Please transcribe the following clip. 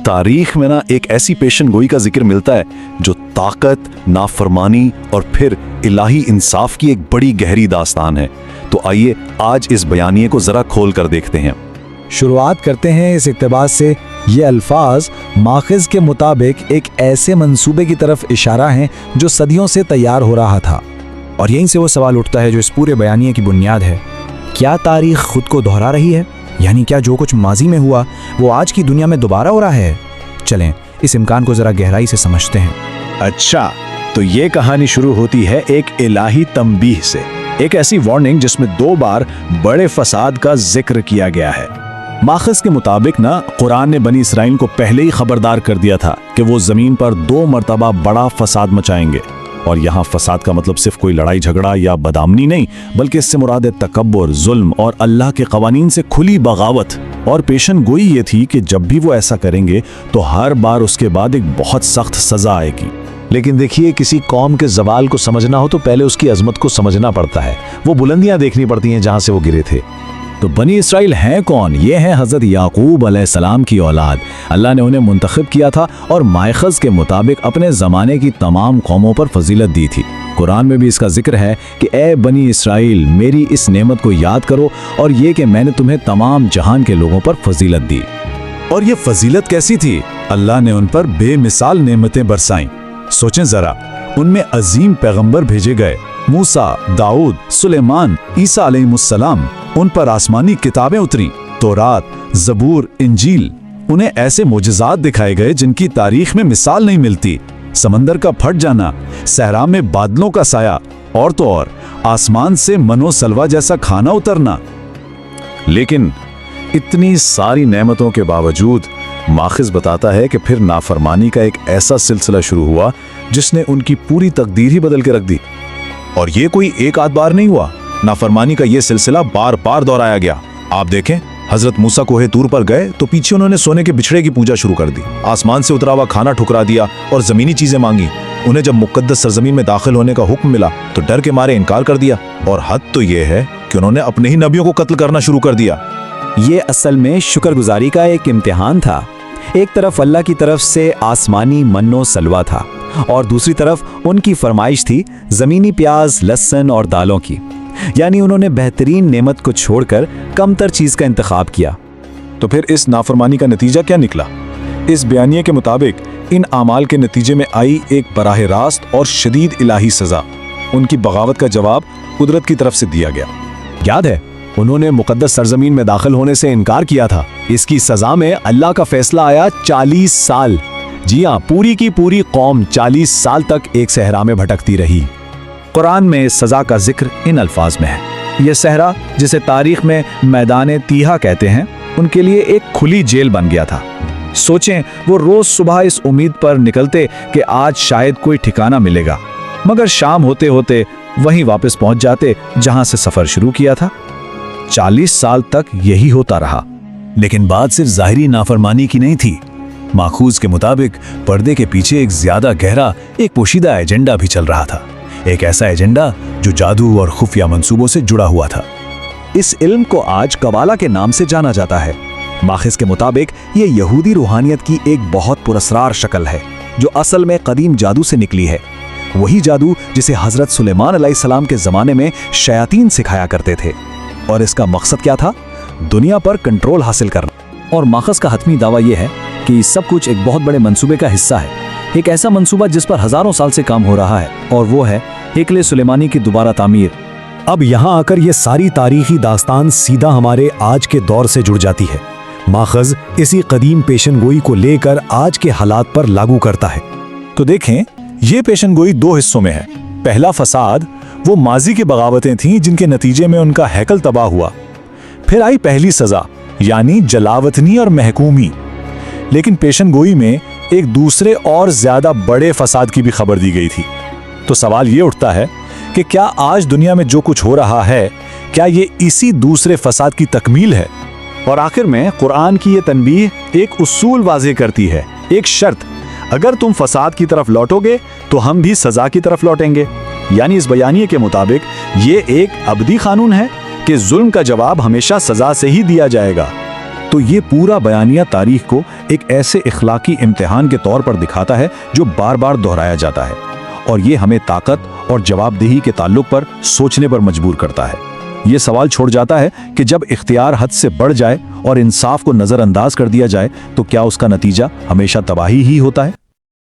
तारीख में ना एक ऐसी पेशन गोई का जिक्र मिलता है जो ताकत, नाफरमानी और फिर इलाही इंसाफ की एक बड़ी गहरी दास्तान है। तो आइए आज इस बयानिए को जरा खोल कर देखते हैं। शुरुआत करते हैं इस इक़्तिबास से। ये अल्फाज माखिज़ के मुताबिक एक ऐसे मंसूबे की तरफ इशारा हैं जो सदियों से तैयार हो रहा था। और यहीं से वो सवाल उठता है जो इस पूरे बयानिए की बुनियाद है, क्या तारीख खुद को दोहरा रही है? यानी क्या जो कुछ माजी में हुआ वो आज की दुनिया में दोबारा हो रहा है? चलें इस इम्कान को ज़रा गहराई से समझते हैं। अच्छा, तो ये कहानी शुरू होती है एक इलाही तंबीह से, एक ऐसी वार्निंग जिसमें 2 बार बड़े फसाद का जिक्र किया गया है। माखिज़ के मुताबिक ना कुरान ने बनी इसराइल को पहले ही खबरदार कर दिया था कि वो ज़मीन पर 2 मरतबा बड़ा फसाद मचाएंगे। और यहाँ फसाद का मतलब सिर्फ कोई लड़ाई झगड़ा या बदआमनी नहीं, बल्कि इससे मुराद है तकब्बुर, जुल्म और अल्लाह के कवानीन से खुली बगावत। और पेशन गोई ये थी कि जब भी वो ऐसा करेंगे तो हर बार उसके बाद एक बहुत सख्त सजा आएगी। लेकिन देखिए, किसी कौम के जवाल को समझना हो तो पहले उसकी अजमत को समझना पड़ता है, वो बुलंदियां देखनी पड़ती हैं जहां से वो गिरे थे। तो बनी इसराइल हैं कौन? ये हैं हज़रत याकूब अलैहिस्सलाम की औलाद। अल्लाह ने उन्हें मुंतखब किया था और माखिज़ के मुताबिक अपने ज़माने की तमाम कौमों पर फजीलत दी थी। कुरान में भी इसका जिक्र है कि ए बनी इसराइल, मेरी इस नेमत को याद करो और ये कि मैंने तुम्हें तमाम जहान के लोगों पर फजीलत दी। और ये फजीलत कैसी थी? अल्लाह ने उन पर बेमिसाल नेमतें बरसाईं। सोचें जरा, उनमें अजीम पैगंबर भेजे गए, मूसा, दाऊद, सुलेमान, ईसा अलैहिस्सलाम। उन पर आसमानी किताबें उतरी, तौरात, ज़बूर, इंजील। उन्हें ऐसे मोजज़ात दिखाए गए जिनकी तारीख में मिसाल नहीं मिलती। समंदर का फट जाना, सहरा में बादलों का साया, और तो और आसमान से मनो सलवा जैसा खाना उतरना। लेकिन इतनी सारी नेमतों के बावजूद माखिज़ बताता है कि फिर नाफरमानी का एक ऐसा सिलसिला शुरू हुआ जिसने उनकी पूरी तकदीर ही बदल के रख दी। और ये कोई एक आध बार नहीं हुआ, नाफरमानी का ये सिलसिला बार बार दोहराया गया। आप देखें, हजरत मूसा कोहे तूर पर गए तो पीछे उन्होंने सोने के बिछड़े की पूजा शुरू कर दी, आसमान से उतरा हुआ खाना ठुकरा दिया और जमीनी चीजें मांगी। उन्हें जब मुकद्दस सरजमीन में दाखिल होने का हुक्म मिला तो डर के मारे इनकार कर दिया। और हद तो ये है कि उन्होंने अपने ही नबियों को कत्ल करना शुरू कर दिया। ये असल में शुक्रगुजारी का एक इम्तिहान था। एक तरफ अल्लाह की तरफ से आसमानी मन्नो सलवा था और दूसरी तरफ उनकी फरमाइश थी जमीनी प्याज, लहसुन और दालों की। यानी उन्होंने बेहतरीन नेमत को छोड़कर कमतर चीज का इंतखाब किया। तो फिर इस नाफरमानी का नतीजा क्या निकला? इस बयानिए के मुताबिक इन आमाल के नतीजे में आई एक बराह रास्त और शदीद इलाही सजा। उनकी बगावत का जवाब कुदरत की तरफ से दिया गया। याद है, उन्होंने मुकद्दस सरजमीन में दाखिल होने से इनकार किया था। इसकी सजा में अल्लाह का फैसला आया 40 साल। जी हाँ, पूरी की पूरी कौम 40 साल तक एक सहरा में भटकती रही। कुरान में सजा का जिक्र इन अल्फाज में है। यह सहरा, जिसे तारीख में मैदान तीहा कहते हैं, उनके लिए एक खुली जेल बन गया था। सोचें, वो रोज सुबह इस उम्मीद पर निकलते कि आज शायद कोई ठिकाना मिलेगा, मगर शाम होते होते वहीं वापस पहुंच जाते जहां से सफर शुरू किया था। 40 साल तक यही होता रहा। लेकिन बात सिर्फ ज़ाहिरी नाफरमानी की नहीं थी। माखूज़ के मुताबिक पर्दे के पीछे एक ज्यादा गहरा, एक पोशीदा एजेंडा भी चल रहा था। एक ऐसा एजेंडा जो जादू और खुफिया मंसूबों से जुड़ा हुआ था। इस इल्म को आज कबाला के नाम से जाना जाता है। माखिज़ के मुताबिक ये यहूदी रूहानियत की एक बहुत पुरस्रार शक्ल है जो असल में कदीम जादू से निकली है। वही जादू जिसे हजरत सुलेमान अलैहिस्सलाम के ज़माने में शयातीन सिखाया करते थे। और इसका मकसद क्या था? दुनिया पर कंट्रोल हासिल करना। और माखिज़ का हतमी दावा यह है कि सब कुछ एक बहुत बड़े मंसूबे का हिस्सा है, एक ऐसा मंसूबा जिस पर हजारों साल से काम हो रहा है, और वो है हेकले सुलेमानी की दोबारा तामीर। अब यहाँ आकर ये सारी तारीखी दास्तान सीधा हमारे आज के दौर से जुड़ जाती है। माखिज़ इसी कदीम पेशन गोई को लेकर आज के हालात पर लागू करता है। तो देखें, ये पेशन गोई 2 हिस्सों में है। पहला फसाद वो माजी की बगावतें थीं जिनके नतीजे में उनका हैकल तबाह हुआ। फिर आई पहली सजा, यानी जलावतनी और महकूमी। लेकिन पेशन गोई में एक दूसरे और ज्यादा बड़े फसाद की भी खबर दी गई थी। तो सवाल ये उठता है कि क्या आज दुनिया में जो कुछ हो रहा है, क्या ये इसी दूसरे फसाद की तकमील है? और आखिर में कुरान की ये तनबीह एक उसूल वाज़े करती है, एक शर्त, अगर तुम फसाद की तरफ लौटोगे तो हम भी सजा की तरफ लौटेंगे। यानी इस बयानिए के मुताबिक ये एक अबदी कानून है कि जुल्म का जवाब हमेशा सजा से ही दिया जाएगा। तो ये पूरा बयानिया तारीख को एक ऐसे इखलाकी इम्तिहान के तौर पर दिखाता है जो बार बार दोहराया जाता है, और ये हमें ताकत और जवाबदेही के ताल्लुक पर सोचने पर मजबूर करता है। ये सवाल छोड़ जाता है कि जब इख्तियार हद से बढ़ जाए और इंसाफ को नजरअंदाज कर दिया जाए तो क्या उसका नतीजा हमेशा तबाही ही होता है।